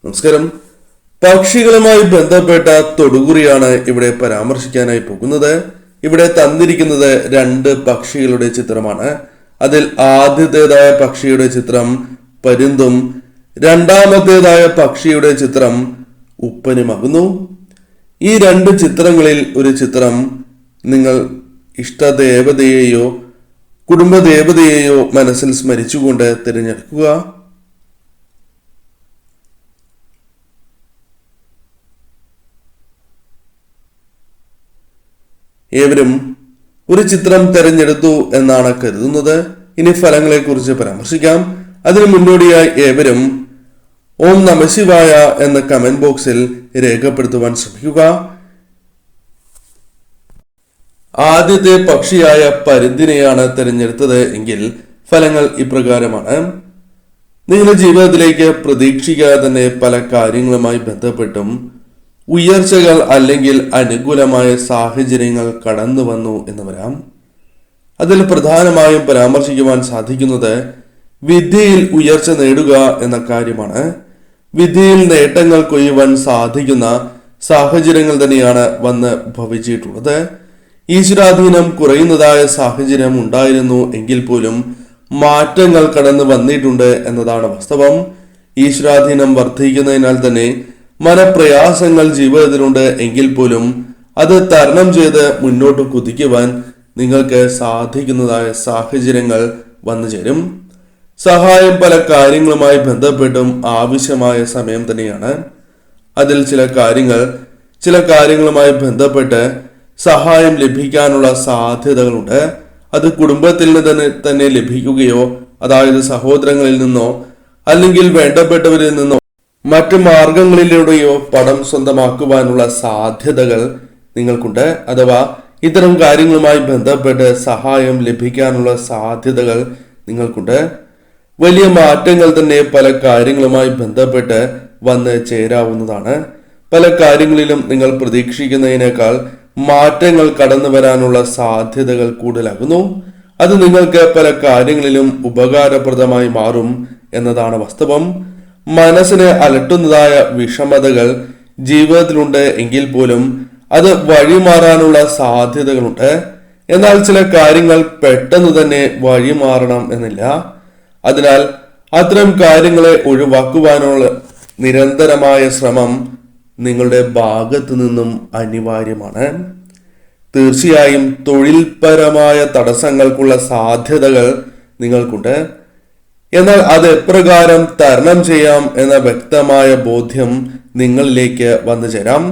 നമസ്കാരം. പക്ഷികളുമായി ബന്ധപ്പെട്ട തൊടുകുറിയാണ് ഇവിടെ പരാമർശിക്കാനായി പോകുന്നത്. ഇവിടെ തന്നിരിക്കുന്നത് 2 പക്ഷികളുടെ ചിത്രമാണ്. അതിൽ ആദ്യത്തേതായ പക്ഷിയുടെ ചിത്രം പരുന്തും രണ്ടാമത്തേതായ പക്ഷിയുടെ ചിത്രം ഉപ്പനുമാകുന്നു. ഈ 2 ചിത്രങ്ങളിൽ ഒരു ചിത്രം നിങ്ങൾ ഇഷ്ടദേവതയെയോ കുടുംബദേവതയെയോ മനസ്സിൽ സ്മരിച്ചുകൊണ്ട് തിരഞ്ഞെടുക്കുക. ഏവരും ഒരു ചിത്രം തിരഞ്ഞെടുത്തു എന്നാണ് കരുതുന്നത്. ഇനി ഫലങ്ങളെ കുറിച്ച് പരാമർശിക്കാം. അതിനു മുന്നോടിയായി ഏവരും ഓം നമഃശിവായ എന്ന കമന്റ് ബോക്സിൽ രേഖപ്പെടുത്തുവാൻ ശ്രമിക്കുക. ആദ്യത്തെ പക്ഷിയായ പരുന്തിനെയാണ് തിരഞ്ഞെടുത്തത് എങ്കിൽ ഫലങ്ങൾ ഇപ്രകാരമാണ്. നിങ്ങളുടെ ജീവിതത്തിലേക്ക് പ്രതീക്ഷിക്കാതെ തന്നെ പല കാര്യങ്ങളുമായി ബന്ധപ്പെട്ടും ഉയർച്ചകൾ അല്ലെങ്കിൽ അനുകൂലമായ സാഹചര്യങ്ങൾ കടന്നു വന്നു എന്ന് വരാം. അതിൽ പ്രധാനമായും പരാമർശിക്കുവാൻ സാധിക്കുന്നത് വിദ്യയിൽ ഉയർച്ച നേടുക എന്ന കാര്യമാണ്. വിദ്യയിൽ നേട്ടങ്ങൾ കൊയ്യുവാൻ സാധിക്കുന്ന സാഹചര്യങ്ങൾ തന്നെയാണ് വന്ന് ഭവിച്ചിട്ടുള്ളത്. ഈശ്വരാധീനം കുറയുന്നതായ സാഹചര്യം ഉണ്ടായിരുന്നു എങ്കിൽ പോലും മാറ്റങ്ങൾ കടന്നു വന്നിട്ടുണ്ട് എന്നതാണ് വാസ്തവം. ഈശ്വരാധീനം വർദ്ധിക്കുന്നതിനാൽ തന്നെ മനപ്രയാസങ്ങൾ ജീവിതത്തിലുണ്ട് എങ്കിൽ പോലും അത് തരണം ചെയ്ത് മുന്നോട്ട് കുതിക്കുവാൻ നിങ്ങൾക്ക് സാധിക്കുന്നതായ സാഹചര്യങ്ങൾ വന്നു ചേരും. സഹായം പല കാര്യങ്ങളുമായി ബന്ധപ്പെട്ടും ആവശ്യമായ സമയം തന്നെയാണ്. അതിൽ ചില കാര്യങ്ങളുമായി ബന്ധപ്പെട്ട് സഹായം ലഭിക്കാനുള്ള സാധ്യതകളുണ്ട്. അത് കുടുംബത്തിൽ നിന്ന് തന്നെ ലഭിക്കുകയോ അതായത് സഹോദരങ്ങളിൽ നിന്നോ അല്ലെങ്കിൽ വേണ്ടപ്പെട്ടവരിൽ നിന്നോ മറ്റു മാർഗങ്ങളിലൂടെയോ പണം സ്വന്തമാക്കുവാനുള്ള സാധ്യതകൾ നിങ്ങൾക്കുണ്ട്. അഥവാ ഇത്തരം കാര്യങ്ങളുമായി ബന്ധപ്പെട്ട് സഹായം ലഭിക്കാനുള്ള സാധ്യതകൾ നിങ്ങൾക്കുണ്ട്. വലിയ മാറ്റങ്ങൾ തന്നെ പല കാര്യങ്ങളുമായി ബന്ധപ്പെട്ട് വന്ന് ചേരാവുന്നതാണ്. പല കാര്യങ്ങളിലും നിങ്ങൾ പ്രതീക്ഷിക്കുന്നതിനേക്കാൾ മാറ്റങ്ങൾ കടന്നു വരാനുള്ള സാധ്യതകൾ കൂടുതലാകുന്നു. അത് നിങ്ങൾക്ക് പല കാര്യങ്ങളിലും ഉപകാരപ്രദമായി മാറും എന്നതാണ് വാസ്തവം. മനസ്സിനെ അലട്ടുന്നതായ വിഷമതകൾ ജീവിതത്തിലുണ്ട് എങ്കിൽ പോലും അത് വഴിമാറാനുള്ള സാധ്യതകളുണ്ട്. എന്നാൽ ചില കാര്യങ്ങൾ പെട്ടെന്ന് തന്നെ വഴിമാറണം എന്നില്ല. അതിനാൽ അത്തരം കാര്യങ്ങളെ ഒഴിവാക്കുവാനുള്ള നിരന്തരമായ ശ്രമം നിങ്ങളുടെ ഭാഗത്തു നിന്നും അനിവാര്യമാണ്. തീർച്ചയായും തൊഴിൽപരമായ തടസ്സങ്ങൾക്കുള്ള സാധ്യതകൾ നിങ്ങൾക്കുണ്ട്. എന്നാൽ അത് എപ്രകാരം തരണം ചെയ്യാം എന്ന വ്യക്തമായ ബോധ്യം നിങ്ങളിലേക്ക് വന്നു ചേരാം.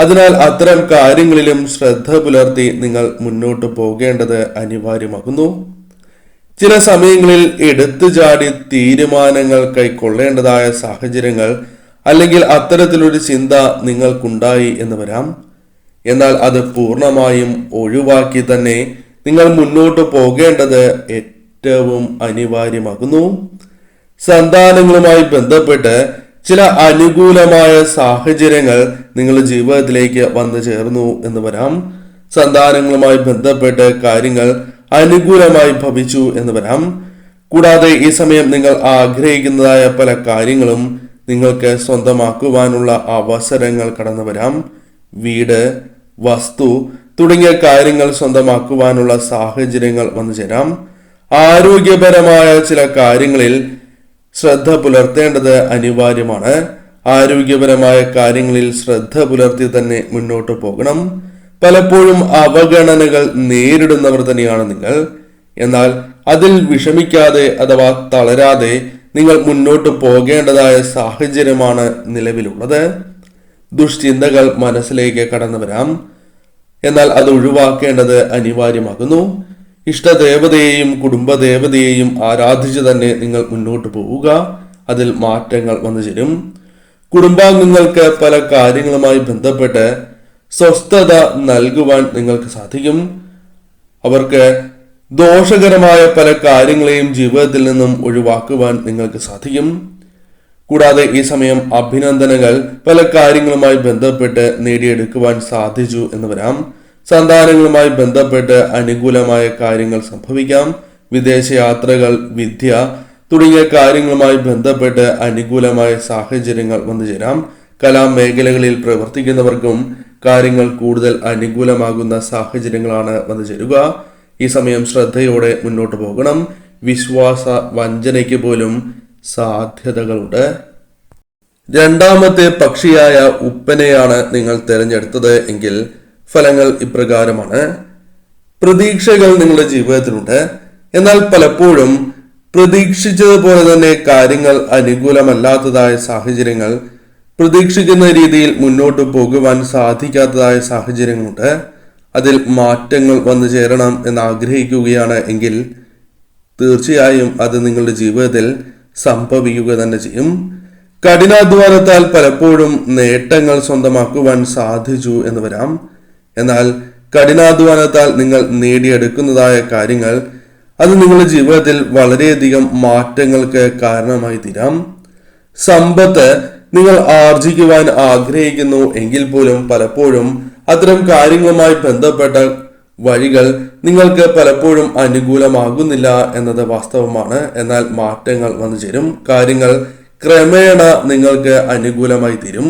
അതിനാൽ അത്തരം കാര്യങ്ങളിലും ശ്രദ്ധ പുലർത്തി നിങ്ങൾ മുന്നോട്ട് പോകേണ്ടത് അനിവാര്യമാകുന്നു. ചില സമയങ്ങളിൽ എടുത്തുചാടി തീരുമാനങ്ങൾ കൈക്കൊള്ളേണ്ടതായ സാഹചര്യങ്ങൾ അല്ലെങ്കിൽ അത്തരത്തിലൊരു ചിന്ത നിങ്ങൾക്കുണ്ടായി എന്ന് വരാം. എന്നാൽ അത് പൂർണ്ണമായും ഒഴിവാക്കി തന്നെ നിങ്ങൾ മുന്നോട്ട് പോകേണ്ടത് ഏറ്റവും അനിവാര്യമാകുന്നു. സന്താനങ്ങളുമായി ബന്ധപ്പെട്ട് ചില അനുകൂലമായ സാഹചര്യങ്ങൾ നിങ്ങളുടെ ജീവിതത്തിലേക്ക് വന്നു ചേർന്നു എന്ന് വരാം. സന്താനങ്ങളുമായി ബന്ധപ്പെട്ട് കാര്യങ്ങൾ അനുകൂലമായി ഭവിച്ചു എന്ന് വരാം. കൂടാതെ ഈ സമയം നിങ്ങൾ ആഗ്രഹിക്കുന്നതായ പല കാര്യങ്ങളും നിങ്ങൾക്ക് സ്വന്തമാക്കുവാനുള്ള അവസരങ്ങൾ കടന്നു വരാം. വീട്, വസ്തു തുടങ്ങിയ കാര്യങ്ങൾ സ്വന്തമാക്കുവാനുള്ള സാഹചര്യങ്ങൾ വന്നു ചേരാം. ആരോഗ്യപരമായ ചില കാര്യങ്ങളിൽ ശ്രദ്ധ പുലർത്തേണ്ടത് അനിവാര്യമാണ്. ആരോഗ്യപരമായ കാര്യങ്ങളിൽ ശ്രദ്ധ പുലർത്തി തന്നെ മുന്നോട്ട് പോകണം. പലപ്പോഴും അവഗണനകൾ നേരിടുന്നവർ തന്നെയാണ് നിങ്ങൾ. എന്നാൽ അതിൽ വിഷമിക്കാതെ അഥവാ തളരാതെ നിങ്ങൾ മുന്നോട്ട് പോകേണ്ടതായ സാഹചര്യമാണ് നിലവിലുള്ളത്. ദുഷ്ചിന്തകൾ മനസ്സിലേക്ക് കടന്നു വരാം. എന്നാൽ അത് ഒഴിവാക്കേണ്ടത് അനിവാര്യമാകുന്നു. ഇഷ്ടദേവതയെയും കുടുംബദേവതയെയും ആരാധിച്ചു തന്നെ നിങ്ങൾ മുന്നോട്ട് പോവുക. അതിൽ മാറ്റങ്ങൾ വന്നു ചേരും. കുടുംബാംഗങ്ങൾക്ക് പല കാര്യങ്ങളുമായി ബന്ധപ്പെട്ട് സ്വസ്ഥത നൽകുവാൻ നിങ്ങൾക്ക് സാധിക്കും. അവർക്ക് ദോഷകരമായ പല കാര്യങ്ങളെയും ജീവിതത്തിൽ നിന്നും ഒഴിവാക്കുവാൻ നിങ്ങൾക്ക് സാധിക്കും. കൂടാതെ ഈ സമയം അഭിനന്ദനങ്ങൾ പല കാര്യങ്ങളുമായി ബന്ധപ്പെട്ട് നേടിയെടുക്കുവാൻ സാധിച്ചു എന്ന് വരാം. സന്താനങ്ങളുമായി ബന്ധപ്പെട്ട് അനുകൂലമായ കാര്യങ്ങൾ സംഭവിക്കാം. വിദേശയാത്രകൾ, വിദ്യ തുടങ്ങിയ കാര്യങ്ങളുമായി ബന്ധപ്പെട്ട് അനുകൂലമായ സാഹചര്യങ്ങൾ വന്നു ചേരാം. കലാമേഖലകളിൽ പ്രവർത്തിക്കുന്നവർക്കും കാര്യങ്ങൾ കൂടുതൽ അനുകൂലമാകുന്ന സാഹചര്യങ്ങളാണ് വന്നു ചേരുക. ഈ സമയം ശ്രദ്ധയോടെ മുന്നോട്ട് പോകണം. വിശ്വാസ വഞ്ചനയ്ക്ക് പോലും സാധ്യതകളുണ്ട്. രണ്ടാമത്തെ പക്ഷിയായ ഉപ്പനെയാണ് നിങ്ങൾ തിരഞ്ഞെടുത്തത് എങ്കിൽ ഫലങ്ങൾ ഇപ്രകാരമാണ്. പ്രതീക്ഷകൾ നിങ്ങളുടെ ജീവിതത്തിലുണ്ട്. എന്നാൽ പലപ്പോഴും പ്രതീക്ഷിച്ചതുപോലെ തന്നെ കാര്യങ്ങൾ അനുകൂലമല്ലാത്തതായ സാഹചര്യങ്ങൾ, പ്രതീക്ഷിക്കുന്ന രീതിയിൽ മുന്നോട്ട് പോകുവാൻ സാധിക്കാത്തതായ സാഹചര്യങ്ങളുണ്ട്. അതിൽ മാറ്റങ്ങൾ വന്നു ചേരണം എന്ന് ആഗ്രഹിക്കുകയാണ് എങ്കിൽ തീർച്ചയായും അത് നിങ്ങളുടെ ജീവിതത്തിൽ സംഭവിക്കുക തന്നെ ചെയ്യും. കഠിനാധ്വാനത്താൽ പലപ്പോഴും നേട്ടങ്ങൾ സ്വന്തമാക്കുവാൻ സാധിച്ചു എന്ന് വരാം. എന്നാൽ കഠിനാധ്വാനത്താൽ നിങ്ങൾ നേടിയെടുക്കുന്നതായ കാര്യങ്ങൾ അത് നിങ്ങളുടെ ജീവിതത്തിൽ വളരെയധികം മാറ്റങ്ങൾക്ക് കാരണമായി തീരാം. സമ്പത്ത് നിങ്ങൾ ആർജിക്കുവാൻ ആഗ്രഹിക്കുന്നു എങ്കിൽ പോലും പലപ്പോഴും അത്തരം കാര്യങ്ങളുമായി ബന്ധപ്പെട്ട വഴികൾ നിങ്ങൾക്ക് പലപ്പോഴും അനുകൂലമാകുന്നില്ല എന്നത് വാസ്തവമാണ്. എന്നാൽ മാറ്റങ്ങൾ വന്നു ചേരും. കാര്യങ്ങൾ ക്രമേണ നിങ്ങൾക്ക് അനുകൂലമായി തീരും.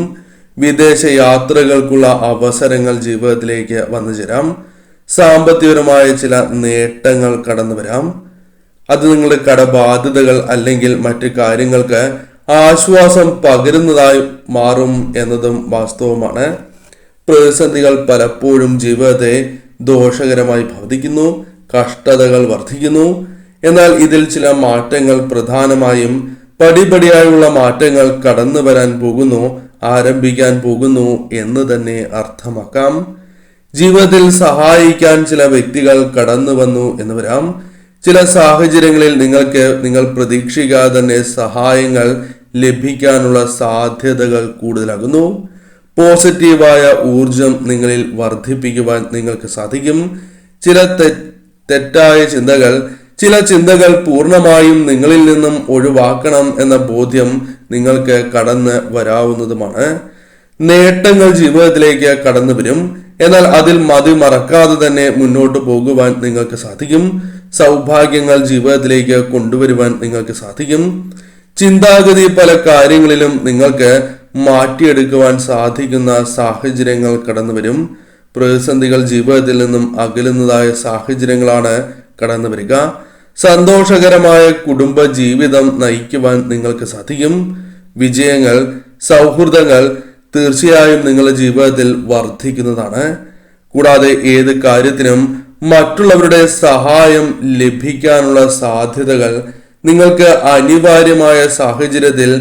വിദേശ യാത്രകൾക്കുള്ള അവസരങ്ങൾ ജീവിതത്തിലേക്ക് വന്നു ചേരാം. സാമ്പത്തികപരമായ ചില നേട്ടങ്ങൾ കടന്നു വരാം. അത് നിങ്ങളുടെ കടബാധ്യതകൾ അല്ലെങ്കിൽ മറ്റു കാര്യങ്ങൾക്ക് ആശ്വാസം പകരുന്നതായി മാറും എന്നതും വാസ്തവമാണ്. പ്രതിസന്ധികൾ പലപ്പോഴും ജീവിതത്തെ ദോഷകരമായി ബാധിക്കുന്നു. കഷ്ടതകൾ വർദ്ധിക്കുന്നു. എന്നാൽ ഇതിൽ ചില മാറ്റങ്ങൾ, പ്രധാനമായും പടിപടിയായുള്ള മാറ്റങ്ങൾ കടന്നു വരാൻ പോകുന്നു, ആരംഭിക്കാൻ പോകുന്നു എന്ന് തന്നെ അർത്ഥമാക്കാം. ജീവിതത്തിൽ സഹായിക്കാൻ ചില വ്യക്തികൾ കടന്നു വന്നു എന്ന് വരാം. ചില സാഹചര്യങ്ങളിൽ നിങ്ങൾ പ്രതീക്ഷിക്കാതെ തന്നെ സഹായങ്ങൾ ലഭിക്കാനുള്ള സാധ്യതകൾ കൂടുതലാകുന്നു. പോസിറ്റീവായ ഊർജം നിങ്ങളിൽ വർദ്ധിപ്പിക്കുവാൻ നിങ്ങൾക്ക് സാധിക്കും. ചില ചിന്തകൾ പൂർണ്ണമായും നിങ്ങളിൽ നിന്നും ഒഴിവാക്കണം എന്ന ബോധ്യം നിങ്ങൾക്ക് കടന്ന് വരാവുന്നതുമാണ്. നേട്ടങ്ങൾ ജീവിതത്തിലേക്ക് കടന്നു വരും. എന്നാൽ അതിൽ മറക്കാതെ തന്നെ മുന്നോട്ട് പോകുവാൻ നിങ്ങൾക്ക് സാധിക്കും. സൗഭാഗ്യങ്ങൾ ജീവിതത്തിലേക്ക് കൊണ്ടുവരുവാൻ നിങ്ങൾക്ക് സാധിക്കും. ചിന്താഗതി പല കാര്യങ്ങളിലും നിങ്ങൾക്ക് മാറ്റിയെടുക്കുവാൻ സാധിക്കുന്ന സാഹചര്യങ്ങൾ കടന്നു വരും. പ്രതിസന്ധികൾ ജീവിതത്തിൽ നിന്നും അകലുന്നതായ സാഹചര്യങ്ങളാണ് കടന്നു വരിക. സന്തോഷകരമായ കുടുംബ ജീവിതം നയിക്കുവാൻ നിങ്ങൾക്ക് സാധിക്കും. വിജയങ്ങൾ, സൗഹൃദങ്ങൾ തീർച്ചയായും നിങ്ങളുടെ ജീവിതത്തിൽ വർദ്ധിക്കുന്നതാണ്. കൂടാതെ ഏത് കാര്യത്തിനും മറ്റുള്ളവരുടെ സഹായം ലഭിക്കാനുള്ള സാധ്യതകൾ, നിങ്ങൾക്ക് അനിവാര്യമായ സാഹചര്യത്തിൽ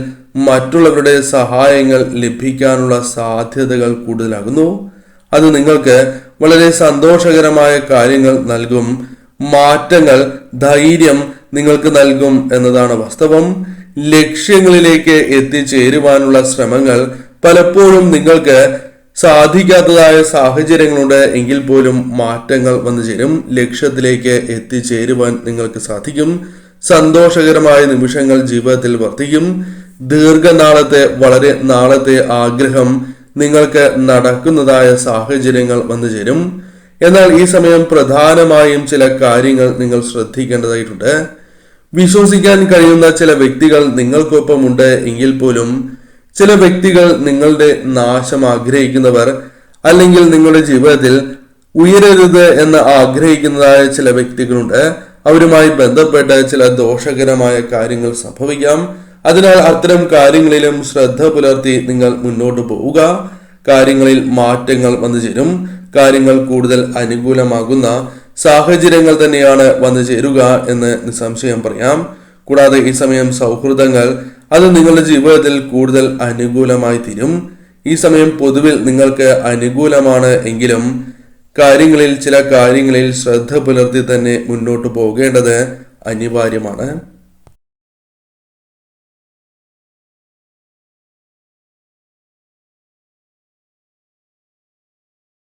മറ്റുള്ളവരുടെ സഹായങ്ങൾ ലഭിക്കാനുള്ള സാധ്യതകൾ കൂടുതലാകുന്നു. അത് നിങ്ങൾക്ക് വളരെ സന്തോഷകരമായ കാര്യങ്ങൾ നൽകും. മാറ്റങ്ങൾ, ധൈര്യം നിങ്ങൾക്ക് നൽകും എന്നതാണ് വാസ്തവം. ലക്ഷ്യങ്ങളിലേക്ക് എത്തിച്ചേരുവാനുള്ള ശ്രമങ്ങൾ പലപ്പോഴും നിങ്ങൾക്ക് സാധിക്കാത്തതായ സാഹചര്യങ്ങളുണ്ട് എങ്കിൽ പോലും മാറ്റങ്ങൾ വന്നു ചേരും. ലക്ഷ്യത്തിലേക്ക് എത്തിച്ചേരുവാൻ നിങ്ങൾക്ക് സാധിക്കും. സന്തോഷകരമായ നിമിഷങ്ങൾ ജീവിതത്തിൽ വർദ്ധിക്കും. വളരെ നാളത്തെ ആഗ്രഹം നിങ്ങൾക്ക് നടക്കുന്നതായ സാഹചര്യങ്ങൾ വന്നു ചേരും. എന്നാൽ ഈ സമയം പ്രധാനമായും ചില കാര്യങ്ങൾ നിങ്ങൾ ശ്രദ്ധിക്കേണ്ടതായിട്ടുണ്ട്. വിശ്വസിക്കാൻ കഴിയുന്ന ചില വ്യക്തികൾ നിങ്ങൾക്കൊപ്പമുണ്ട് എങ്കിൽ പോലും ചില വ്യക്തികൾ നിങ്ങളുടെ നാശം ആഗ്രഹിക്കുന്നവർ, അല്ലെങ്കിൽ നിങ്ങളുടെ ജീവിതത്തിൽ ഉയരരുത് എന്ന് ആഗ്രഹിക്കുന്നതായ ചില വ്യക്തികളുണ്ട്. അവരുമായി ബന്ധപ്പെട്ട ചില ദോഷകരമായ കാര്യങ്ങൾ സംഭവിക്കാം. അതിനാൽ അത്തരം കാര്യങ്ങളിലും ശ്രദ്ധ പുലർത്തി നിങ്ങൾ മുന്നോട്ട് പോവുക. കാര്യങ്ങളിൽ മാറ്റങ്ങൾ വന്നു ചേരും. കാര്യങ്ങൾ കൂടുതൽ അനുകൂലമാകുന്ന സാഹചര്യങ്ങൾ തന്നെയാണ് വന്നു ചേരുക എന്ന് നിസ്സംശയം പറയാം. കൂടാതെ ഈ സമയം സൗഹൃദങ്ങൾ അത് നിങ്ങളുടെ ജീവിതത്തിൽ കൂടുതൽ അനുകൂലമായി തീരും. ഈ സമയം പൊതുവിൽ നിങ്ങൾക്ക് അനുകൂലമാണ് എങ്കിലും ചില കാര്യങ്ങളിൽ ശ്രദ്ധ പുലർത്തി തന്നെ മുന്നോട്ട് പോകേണ്ടത് അനിവാര്യമാണ്.